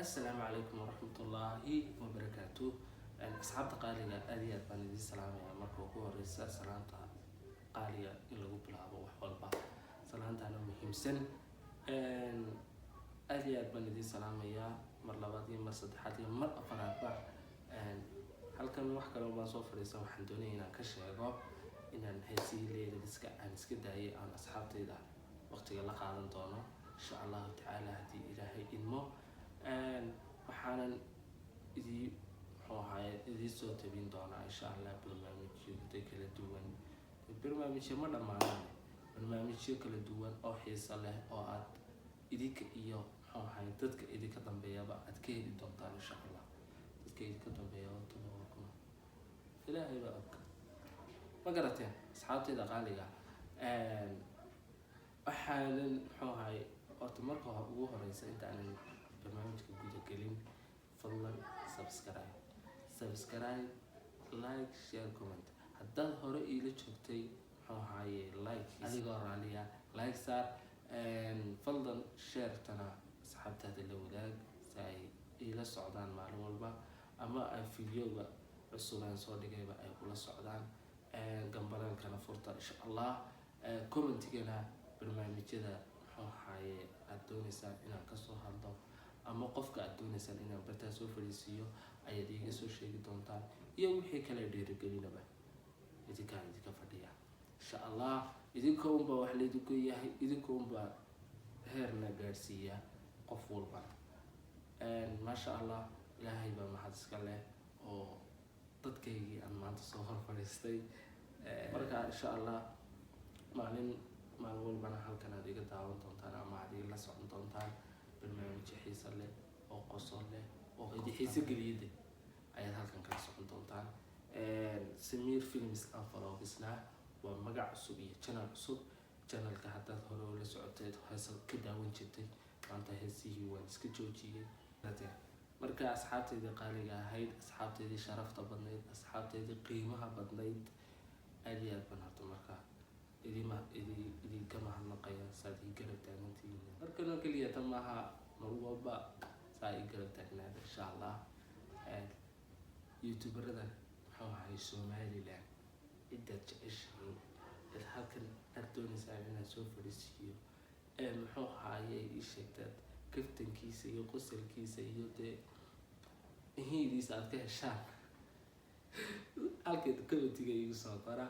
السلام عليكم ورحمة الله وبركاته. أصحاب قالية أديات بندي السلام يا مركو هو رئيس سلامتا قالية إن لو بلعبوا وحولبا سلامتا أنا مهم سن أديات بندي السلام يا مر لبادي مر صدحاتي مر أفراد بع هل كان واحد لو ما صوف رئيس وحندوني إن كشيء إن هسي لي لسك عن سكداي عن أصحابتي ده وقت يلا قادم طونه إن شاء الله تعالى هدي إلهي إنمو waxaanan idii soo tabin doonaa insha allah barnaamijyo kala duwan barnaamijyo ma dhammaanaan barnaamijyo kala duwan oo xiiso leh oo aad idinka iyo dadka idinka dambeeyaba aad ka heli doontaan insha allah dadka idinka dambeeya ilaahay baa og ma garateen asxaabtayda qaaliga waxaanan horta marka ugu horeysa intaanan barnaamijka guda gelin fadlan subscribe like share comment haddaad hore iila joogtay like adigoo raaliya like saar fadlan share-tana asxaabtaada la wadaag si ay iila socdaan maalin walba ama ay videoga cusub aan soo dhigayba ay kula socdaan gambalaalkana furta insha allah commentigana barnaamijyada aad dooneysaan inaan kasoo hadlo ama qofka aad dooneysaan inaan bartaa soo fariisiiyo ayaad iiga soo sheegi doontaan iyo wixii kale dhiirigelinaba idinkaan idinka fadhiya insha allah idinka unbaa wax laydinku yahay idinka unbaa heerna gaadhsiiya qof walbana maasha allah ilaahay baa mahad iska leh oo dadkaygii aan maanta soo hor fadhiistay marka insha allah maalin walbana halkan aad iga daawan doontaan ama aad igala socon doontaan barnaamijyo xiiso leh oo qosol leh oo idi xiiso geliyada ayaad halkan kala socon doontaan Sameer Films and Vlogsna waa magac cusub iyo channel cusub channelka haddaad hore ula socoteed heesa ka daawan jirtay maanta heesihii waan iska joojiyey marka asxaabteydii qaaliga ahayd asxaabteydii sharafta badnayd asxaabteydii qiimaha badnayd aad iyo aad baan horta marka idinka mahadnaqaya saad ii garab taagantihiin markanoo keliya tan maaha mar walba saa ii garab taagnaada insha allah youtuberada Somaliland cidaad jeceshihiin cid halkan aad dooneysaan inaad soo fadhiisiiyo ii sheegtaad kaftankiisa iyo qosalkiisa iyo dee hidiisa aad ka heshaan halkeed commentiga igu soo qora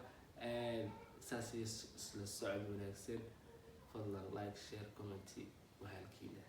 saas isla socod wanaagsan fadlan like share comment wahalkiina